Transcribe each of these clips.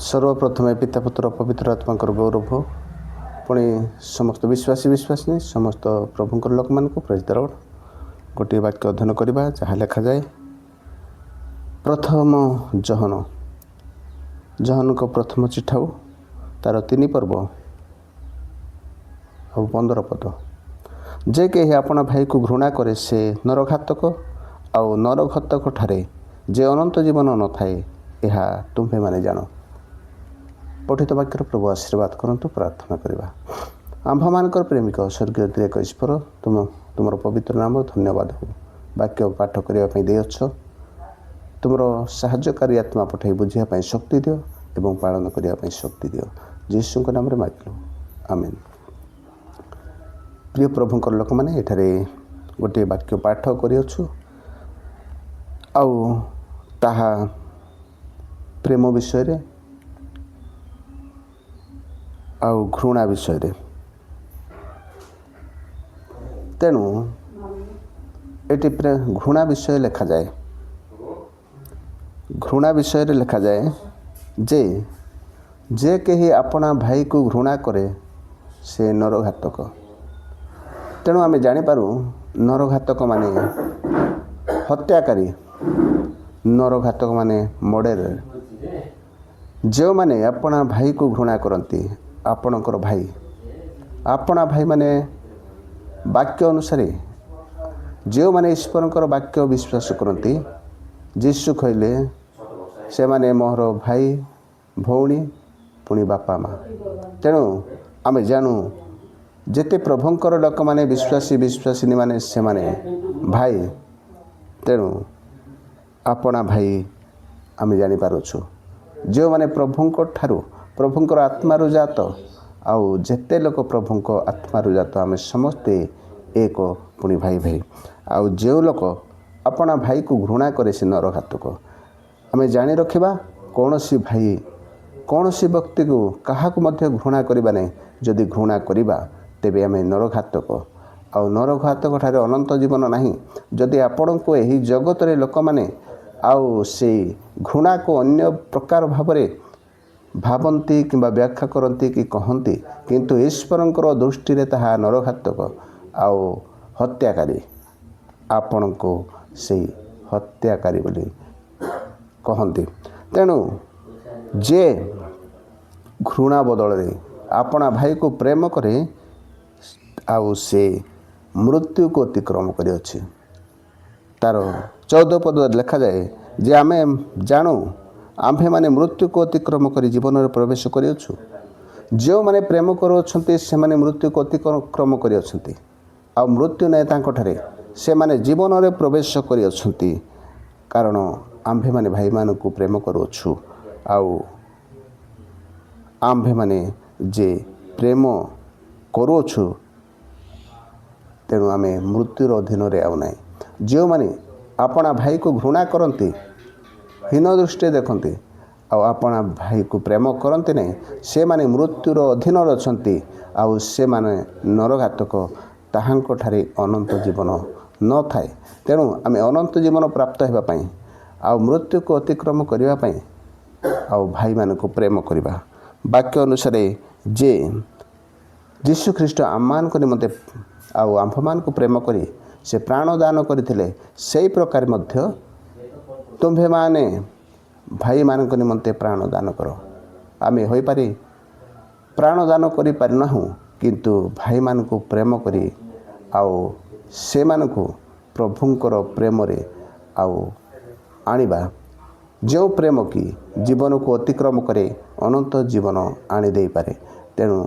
सर्वप्रथमे पिता पुत्र पवित्र आत्मा गौरव पुणी समस्त विश्वासी विश्वासिनी समस्त प्रभुंकर लोक मान प्रेज द लॉर्ड। गोटे वाक्य अध्ययन करवा जहाँ लिखा जाए प्रथम जहन को प्रथम चिठाऊ तार 3 पर्व और 15 पद। जे कहीं आपण भाई को घृणा करे से नरघातक आउ नरघातक ठारे जे अनंत जीवन न थाए यह तुम्हें माने जान। पठित वाक्यर प्रभु आशीर्वाद करंतु। प्रार्थना करवा। आम्भमानकर प्रेमिक स्वर्गीय दिलेक ईश्वर तुम पवित्र नाम धन्यवाद हो। वाक्य पाठ करने दे तुम साहाय्यकारी आत्मा पठे बुझापी शक्ति दियो एवं पालन करने शक्ति दियो जीशु नाम मागिलु आमेन। प्रिय प्रभुंकर लोक मैंने एठारे गोटे वाक्य पाठ करियछु आउ ताहा प्रेम विषय आउ घृणा विषय रे। तेणु एटी घृणा विषय लिखा जाए घृणा विषय रे लिखा जाए जे कहीं अपना भाई को घृणा करे से नरघातक। तेणु आम जानीपारू नरघातक माने हत्याकारी नरघातक माने मर्डरर। जो माने अपना भाई को घृणा करती आपणकर भाई आपणा भाई माने वाक्य अनुसार जो माने ईश्वर वाक्य विश्वास करती जीशु कहले से माने मोहर भाई भौणी पुणी बापा माँ। तेणु आम जानू जेते प्रभुंकर लोक माने विश्वासी विश्वासिनी माने से माने भाई। तेणु आपणा भाई आम जानीपारुछु जो माने प्रभुंकर ठारू प्रभुंकर आत्मारु जात आउ जेते लोक प्रभुंक आत्मारु जात आम समस्ते एक पुणी भाई भाई। आउ जो लोक अपना भाई को घृणा करे से नरघातक। आम जानी रखिबा कौन सी भाई कौन सी व्यक्ति को क्या घृणा करवा नहीं। जदि घृणा करवा तेबे आम नरघातक आउ नरघातक ठारे अनंत जीवन नहीं। जदि आपण को यही जगत रे लोक माने आउ से घृणा को अन्य प्रकार भावरे भावती कि व्याख्या करती कि कहती किंतु ईश्वरंकर दृष्टि रे ताहा नरघातक आउ हत्याकारी आपण को से हत्याकारी बोली कहती। तेणु जे घृणा बदल रे अपना भाई को प्रेम करे आउ से मृत्यु को अतिक्रम करी अछि। तार 14 पद लिखा जाए जे आमे जानू आम्भे माने मृत्यु को अतिक्रम करी जीवन में प्रवेश करियछु। जो माने प्रेम करुछंती से माने मृत्यु को अतिक्रम करियछंती आ मृत्यु नै तांको ठारे से माने जीवन में प्रवेश करियछंती। कारण आम्भे माने भाई मान को प्रेम करुछु आउ आम्भे माने जे प्रेम करुछु तेणु आमे मृत्युर अधीन रे आउ नाई। जो माने अपना भाई को घृणा करती हीन दृष्टि देखते आपना भाई को प्रेम करते नहीं से माने मृत्युर अधीन अच्छी आउ से माने नरघातक ताहांको ठारे अनंत जीवन न थाए। तेणु आम अनंत जीवन प्राप्त होगापाई आउ मृत्यु को अतिक्रम करने आउ भाई मान को प्रेम करवा। वाक्य अनुसार जे जीशु ख्रीष्ट आम निमंते आउ आम्भमान को प्रेम करी से प्राण दान करथिले से प्रकार मध्य तुम्भे माने भाई मान निमंते प्राण दान कर। आम हो पारे प्राण दान करि पारिनाहु किंतु भाई मान को प्रेम करी आउ से मान को प्रभुंकर प्रेम रे आउ आनिबा जो प्रेम की जीवन को अतिक्रम करे अनंत जीवन आनी दे पारे। तेणु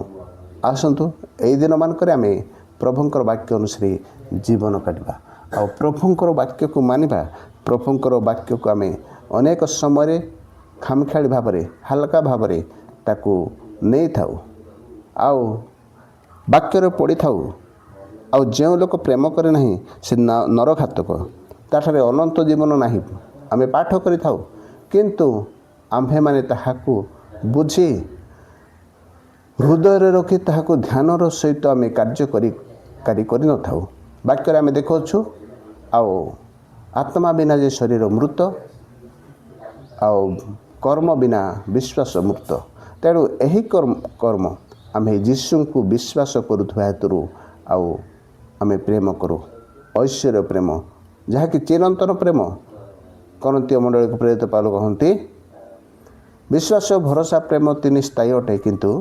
आसंतु एई दिन मानकर आम प्रभुंकर वाक्य अनुसार जीवन काटिबा आउ प्रभुंकर वाक्य को मानिबा। प्रभुंकर वाक्य को आम अनेक समय खामखेयाली भाव हालका भाव ताकू नहीं थाऊ आउ वाक्य पढ़ी थाऊ आउ जो लोक प्रेम करे नहीं से नरघातक ताठारे अनंत जीवन नहीं आम पाठ करि थाऊ किंतु आम्भे माने ताहाकू बुझी हृदय रखी ताहाकू ध्यानर सहित आम कार्यकारी करि न थाऊ। वाक्य आम देखु आउ आत्मा बिना जे शरीर मृत आउ କର୍ମ ବିନା ବିଶ୍ୱାସ ମୁକ୍ତ। ତେଣୁ ଏହି କର୍ମ ଆମେ ଯୀଶୁଙ୍କୁ ବିଶ୍ୱାସ କରୁଥିବା ହେତୁରୁ ଆଉ ଆମେ ପ୍ରେମ କରୁ। ଐଶ୍ୱର୍ଯ୍ୟ ପ୍ରେମ, ଯାହାକି ଚିରନ୍ତନ ପ୍ରେମ। କରନ୍ତୀୟ ମଣ୍ଡଳୀକୁ ପ୍ରେରିତ ପାଉଲ କହନ୍ତି, ବିଶ୍ୱାସ ଭରସା ପ୍ରେମ ତିନି ସ୍ଥାୟୀ ଅଟେ, କିନ୍ତୁ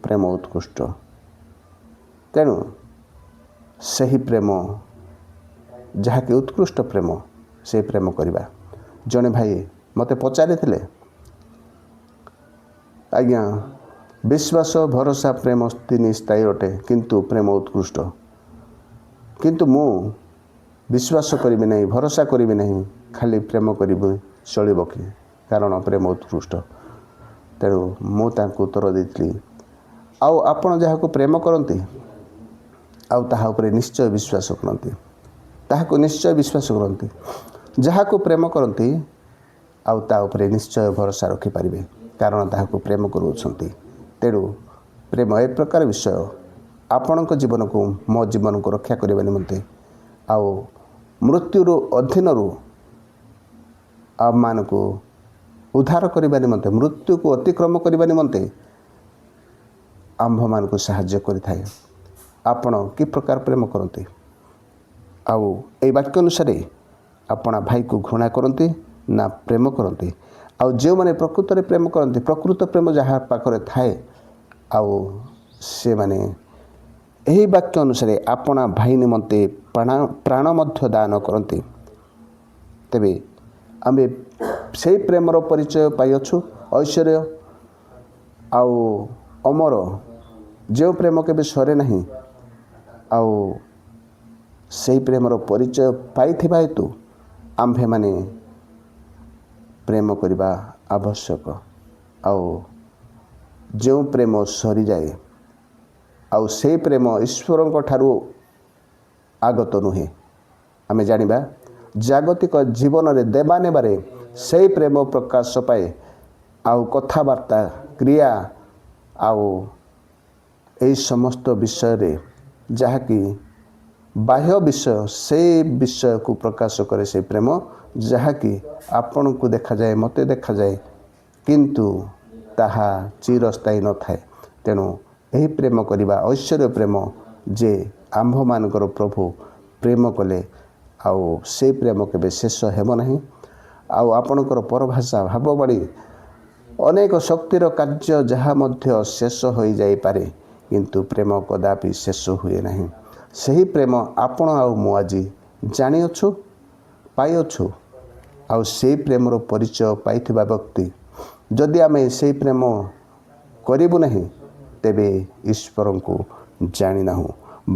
ପ୍ରେମ ଉତ୍କୃଷ୍ଟ। ତେଣୁ ସେହି ପ୍ରେମ, ଯାହାକି ଉତ୍କୃଷ୍ଟ ପ୍ରେମ, ସେହି ପ୍ରେମ କରିବା। ଜଣେ ଭାଇ ମୋତେ ପଚାରିଥିଲେ, ଆଜ୍ଞା ବିଶ୍ୱାସ ଭରସା ପ୍ରେମ ତିନି ସ୍ଥାୟୀ ଅଟେ, କିନ୍ତୁ ପ୍ରେମ ଉତ୍କୃଷ୍ଟ। କିନ୍ତୁ ମୁଁ ବିଶ୍ୱାସ କରିବି ନାହିଁ, ଭରସା କରିବି ନାହିଁ, ଖାଲି ପ୍ରେମ କରିବି, ଚଳିବ କି? କାରଣ ପ୍ରେମ ଉତ୍କୃଷ୍ଟ। ତେଣୁ ମୁଁ ତାଙ୍କୁ ଉତ୍ତର ଦେଇଥିଲି, ଆଉ ଆପଣ ଯାହାକୁ ପ୍ରେମ କରନ୍ତି ଆଉ ତାହା ଉପରେ ନିଶ୍ଚୟ ବିଶ୍ୱାସ କରନ୍ତି, ତାହାକୁ ନିଶ୍ଚୟ ବିଶ୍ୱାସ କରନ୍ତି। ଯାହାକୁ ପ୍ରେମ କରନ୍ତି ଆଉ ତା ଉପରେ ନିଶ୍ଚୟ ଭରସା ରଖିପାରିବେ, କାରଣ ତାହାକୁ ପ୍ରେମ କରୁଅଛନ୍ତି। ତେଣୁ ପ୍ରେମ ଏ ପ୍ରକାର ବିଷୟ, ଆପଣଙ୍କ ଜୀବନକୁ ମୋ ଜୀବନକୁ ରକ୍ଷା କରିବା ନିମନ୍ତେ ଆଉ ମୃତ୍ୟୁରୁ ଅଧୀନରୁ ଆମମାନଙ୍କୁ ଉଦ୍ଧାର କରିବା ନିମନ୍ତେ, ମୃତ୍ୟୁକୁ ଅତିକ୍ରମ କରିବା ନିମନ୍ତେ ଆମ୍ଭମାନଙ୍କୁ ସାହାଯ୍ୟ କରିଥାଏ। ଆପଣ କି ପ୍ରକାର ପ୍ରେମ କରନ୍ତି? ଆଉ ଏହି ବାକ୍ୟ ଅନୁସାରେ ଆପଣ ଭାଇକୁ ଘୃଣା କରନ୍ତି ନା ପ୍ରେମ କରନ୍ତି? ଆଉ ଯେଉଁମାନେ ପ୍ରକୃତରେ ପ୍ରେମ କରନ୍ତି, ପ୍ରକୃତ ପ୍ରେମ ଯାହା ପାଖରେ ଥାଏ, ଆଉ ସେମାନେ ଏହି ବାକ୍ୟ ଅନୁସାରେ ଆପଣା ଭାଇ ନିମନ୍ତେ ପ୍ରାଣ ମଧ୍ୟ ଦାନ କରନ୍ତି, ତେବେ ଆମେ ସେହି ପ୍ରେମର ପରିଚୟ ପାଇଅଛୁ। ଐଶ୍ୱର୍ଯ୍ୟ ଆଉ ଅମର, ଯେଉଁ ପ୍ରେମ କେବେ ସରେ ନାହିଁ, ଆଉ ସେହି ପ୍ରେମର ପରିଚୟ ପାଇଥିବା ହେତୁ ଆମ୍ଭେମାନେ ପ୍ରେମ କରିବା ଆବଶ୍ୟକ। ଆଉ ଯେଉଁ ପ୍ରେମ ସରିଯାଏ, ଆଉ ସେହି ପ୍ରେମ ଈଶ୍ୱରଙ୍କ ଠାରୁ ଆଗତ ନୁହେଁ। ଆମେ ଜାଣିବା ଜାଗତିକ ଜୀବନରେ ଦେବା ନେବାରେ ସେହି ପ୍ରେମ ପ୍ରକାଶ ପାଏ। ଆଉ କଥାବାର୍ତ୍ତା, କ୍ରିୟା ଆଉ ଏହି ସମସ୍ତ ବିଷୟରେ, ଯାହାକି ବାହ୍ୟ ବିଷୟ, ସେହି ବିଷୟକୁ ପ୍ରକାଶ କରେ ସେହି ପ୍ରେମ, ଯାହାକି ଆପଣଙ୍କୁ ଦେଖାଯାଏ, ମୋତେ ଦେଖାଯାଏ, କିନ୍ତୁ ତାହା ଚିରସ୍ଥାୟୀ ନଥାଏ। ତେଣୁ ଏହି ପ୍ରେମ କରିବା ଐଶ୍ୱର୍ଯ୍ୟ ପ୍ରେମ, ଯେ ଆମ୍ଭମାନଙ୍କର ପ୍ରଭୁ ପ୍ରେମ କଲେ, ଆଉ ସେହି ପ୍ରେମ କେବେ ଶେଷ ହେବ ନାହିଁ। ଆଉ ଆପଣଙ୍କର ପରଭାଷା, ଭାବବାଣୀ, ଅନେକ ଶକ୍ତିର କାର୍ଯ୍ୟ ଯାହା ମଧ୍ୟ ଶେଷ ହୋଇଯାଇପାରେ, କିନ୍ତୁ ପ୍ରେମ କଦାପି ଶେଷ ହୁଏ ନାହିଁ। ସେହି ପ୍ରେମ ଆପଣ ଆଉ ମୁଁ ଆଜି ଜାଣିଅଛୁ, ପାଇଅଛୁ। ଆଉ ସେହି ପ୍ରେମର ପରିଚୟ ପାଇଥିବା ବ୍ୟକ୍ତି, ଯଦି ଆମେ ସେହି ପ୍ରେମ କରିବୁ ନାହିଁ, ତେବେ ଈଶ୍ୱରଙ୍କୁ ଜାଣିନାହୁଁ।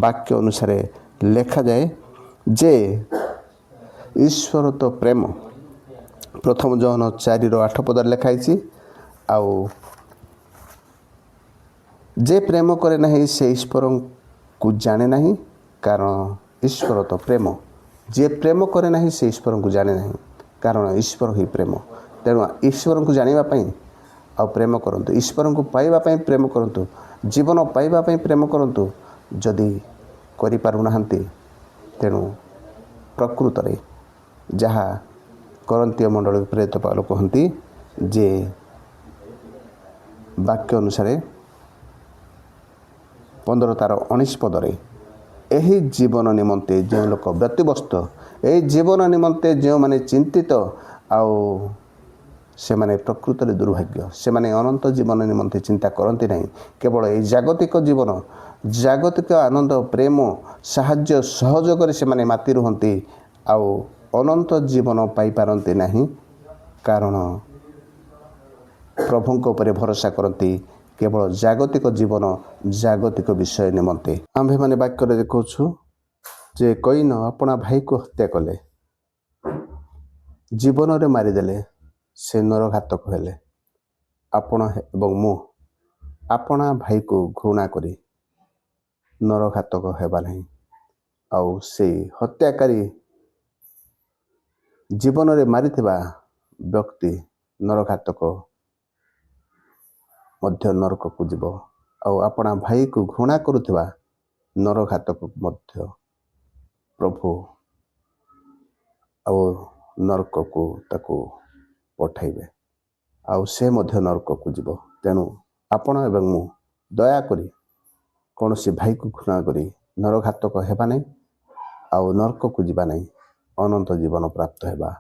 ବାକ୍ୟ ଅନୁସାରେ ଲେଖାଯାଏ ଯେ ଈଶ୍ୱର ତ ପ୍ରେମ। ପ୍ରଥମ ଜହନ 4:8 ପଦରେ ଲେଖା ହେଇଛି, ଆଉ ଯେ ପ୍ରେମ କରେ ନାହିଁ ସେ ଈଶ୍ୱରଙ୍କୁ ଜାଣେ ନାହିଁ, କାରଣ ଈଶ୍ୱର ତ ପ୍ରେମ। ଯିଏ ପ୍ରେମ କରେ ନାହିଁ ସେ ଈଶ୍ୱରଙ୍କୁ ଜାଣେ ନାହିଁ, କାରଣ ଈଶ୍ୱର ହିଁ ପ୍ରେମ। ତେଣୁ ଈଶ୍ୱରଙ୍କୁ ଜାଣିବା ପାଇଁ ଆଉ ପ୍ରେମ କରନ୍ତୁ, ଈଶ୍ୱରଙ୍କୁ ପାଇବା ପାଇଁ ପ୍ରେମ କରନ୍ତୁ, ଜୀବନ ପାଇବା ପାଇଁ ପ୍ରେମ କରନ୍ତୁ। ଯଦି କରିପାରୁନାହାନ୍ତି, ତେଣୁ ପ୍ରକୃତରେ ଯାହା କରନ୍ତୀୟ ମଣ୍ଡଳୀକୁ ପ୍ରେରିତ ପାଉଲ କହନ୍ତି ଯେ ବାକ୍ୟ ଅନୁସାରେ 15:19 ପଦରେ, ଏହି ଜୀବନ ନିମନ୍ତେ ଯେଉଁ ଲୋକ ବ୍ୟତିବ୍ୟସ୍ତ, ଏହି ଜୀବନ ନିମନ୍ତେ ଯେଉଁମାନେ ଚିନ୍ତିତ, ଆଉ ସେମାନେ ପ୍ରକୃତରେ ଦୁର୍ଭାଗ୍ୟ। ସେମାନେ ଅନନ୍ତ ଜୀବନ ନିମନ୍ତେ ଚିନ୍ତା କରନ୍ତି ନାହିଁ। କେବଳ ଏହି ଜାଗତିକ ଜୀବନ, ଜାଗତିକ ଆନନ୍ଦ, ପ୍ରେମ, ସାହାଯ୍ୟ ସହଯୋଗରେ ସେମାନେ ମାତି ରୁହନ୍ତି, ଆଉ ଅନନ୍ତ ଜୀବନ ପାଇପାରନ୍ତି ନାହିଁ, କାରଣ ପ୍ରଭୁଙ୍କ ଉପରେ ଭରସା କରନ୍ତି କେବଳ ଜାଗତିକ ଜୀବନ, ଜାଗତିକ ବିଷୟ ନିମନ୍ତେ। ଆମ୍ଭେମାନେ ବାକ୍ୟରେ ଦେଖାଉଛୁ ଯେ କଇନ ଆପଣା ଭାଇକୁ ହତ୍ୟା କଲେ, ଜୀବନରେ ମାରିଦେଲେ, ସେ ନରଘାତକ ହେଲେ। ଆପଣ ଏବଂ ମୁଁ ଆପଣା ଭାଇକୁ ଘୃଣା କରି ନରଘାତକ ହେବା ନାହିଁ। ଆଉ ସେଇ ହତ୍ୟାକାରୀ ଜୀବନରେ ମାରିଥିବା ବ୍ୟକ୍ତି ନରଘାତକ ମଧ୍ୟ ନରକକୁ ଯିବ। ଆଉ ଆପଣା ଭାଇକୁ ଘୃଣା କରୁଥିବା ନରଘାତକ ମଧ୍ୟ ପ୍ରଭୁ ଆଉ ନରକକୁ ତାକୁ ପଠାଇବେ। ଆଉ ସେ ମଧ୍ୟ ନରକକୁ ଯିବ। ତେଣୁ ଆପଣ ଏବଂ ମୁଁ ଦୟାକରି କୌଣସି ଭାଇକୁ ଘୃଣା କରି ନରଘାତକ ହେବା ନାହିଁ, ଆଉ ନରକକୁ ଯିବା ନାହିଁ, ଅନନ୍ତ ଜୀବନ ପ୍ରାପ୍ତ ହେବା,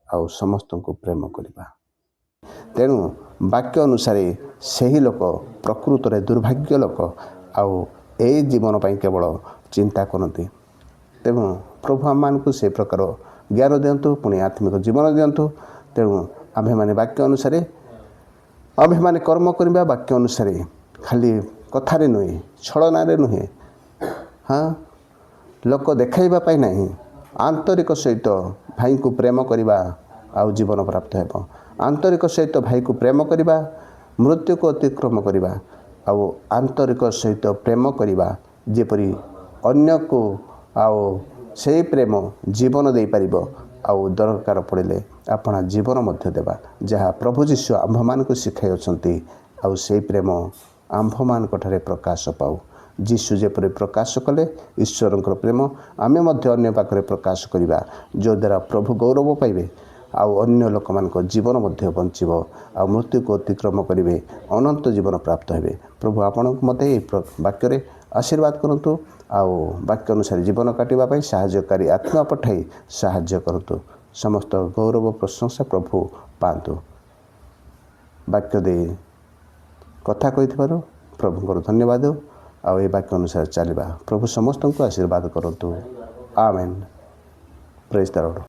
ଆଉ ସମସ୍ତଙ୍କୁ ପ୍ରେମ କରିବା। ତେଣୁ ବାକ୍ୟ ଅନୁସାରେ ସେହି ଲୋକ ପ୍ରକୃତରେ ଦୁର୍ଭାଗ୍ୟ ଲୋକ, ଆଉ ଏଇ ଜୀବନ ପାଇଁ କେବଳ ଚିନ୍ତା କରନ୍ତି। ତେଣୁ ପ୍ରଭୁ ଆମମାନଙ୍କୁ ସେ ପ୍ରକାର ଜ୍ଞାନ ଦିଅନ୍ତୁ, ପୁଣି ଆତ୍ମିକ ଜୀବନ ଦିଅନ୍ତୁ। ତେଣୁ ଆମ୍ଭେମାନେ ବାକ୍ୟ ଅନୁସାରେ ଆମ୍ଭେମାନେ କର୍ମ କରିବା, ବାକ୍ୟ ଅନୁସାରେ ଖାଲି କଥାରେ ନୁହେଁ, ଛଳନାରେ ନୁହେଁ, ଲୋକ ଦେଖାଇବା ପାଇଁ ନାହିଁ, ଆନ୍ତରିକ ସହିତ ଭାଇଙ୍କୁ ପ୍ରେମ କରିବା, ଆଉ ଜୀବନ ପ୍ରାପ୍ତ ହେବ। ଆନ୍ତରିକ ସହିତ ଭାଇକୁ ପ୍ରେମ କରିବା, ମୃତ୍ୟୁକୁ ଅତିକ୍ରମ କରିବା, ଆଉ ଆନ୍ତରିକ ସହିତ ପ୍ରେମ କରିବା, ଯେପରି ଅନ୍ୟକୁ ଆଉ ସେହି ପ୍ରେମ ଜୀବନ ଦେଇପାରିବ, ଆଉ ଦରକାର ପଡ଼ିଲେ ଆପଣା ଜୀବନ ମଧ୍ୟ ଦେବା, ଯାହା ପ୍ରଭୁ ଯୀଶୁ ଆମ୍ଭମାନଙ୍କୁ ଶିଖାଇଅଛନ୍ତି। ଆଉ ସେହି ପ୍ରେମ ଆମ୍ଭମାନଙ୍କଠାରେ ପ୍ରକାଶ ପାଉ। ଯୀଶୁ ଯେପରି ପ୍ରକାଶ କଲେ ଈଶ୍ୱରଙ୍କର ପ୍ରେମ, ଆମେ ମଧ୍ୟ ଅନ୍ୟ ପାଖରେ ପ୍ରକାଶ କରିବା, ଯଦ୍ୱାରା ପ୍ରଭୁ ଗୌରବ ପାଇବେ, ଆଉ ଅନ୍ୟ ଲୋକମାନଙ୍କ ଜୀବନ ମଧ୍ୟ ବଞ୍ଚିବ, ଆଉ ମୃତ୍ୟୁକୁ ଅତିକ୍ରମ କରିବେ, ଅନନ୍ତ ଜୀବନ ପ୍ରାପ୍ତ ହେବେ। ପ୍ରଭୁ ଆପଣଙ୍କୁ ମୋତେ ଏହି ବାକ୍ୟରେ ଆଶୀର୍ବାଦ କରନ୍ତୁ, ଆଉ ବାକ୍ୟ ଅନୁସାରେ ଜୀବନ କାଟିବା ପାଇଁ ସାହାଯ୍ୟକାରୀ ଆତ୍ମା ପଠାଇ ସାହାଯ୍ୟ କରନ୍ତୁ। ସମସ୍ତ ଗୌରବ ପ୍ରଶଂସା ପ୍ରଭୁ ପାଆନ୍ତୁ। ବାକ୍ୟ ଦେଇ କଥା କହିଥିବାରୁ ପ୍ରଭୁଙ୍କର ଧନ୍ୟବାଦ। ଆଉ ଏ ବାକ୍ୟ ଅନୁସାରେ ଚାଲିବା। ପ୍ରଭୁ ସମସ୍ତଙ୍କୁ ଆଶୀର୍ବାଦ କରନ୍ତୁ। ଆମେନ୍। ପ୍ରେଜ୍ ଦ ଲର୍ଡ।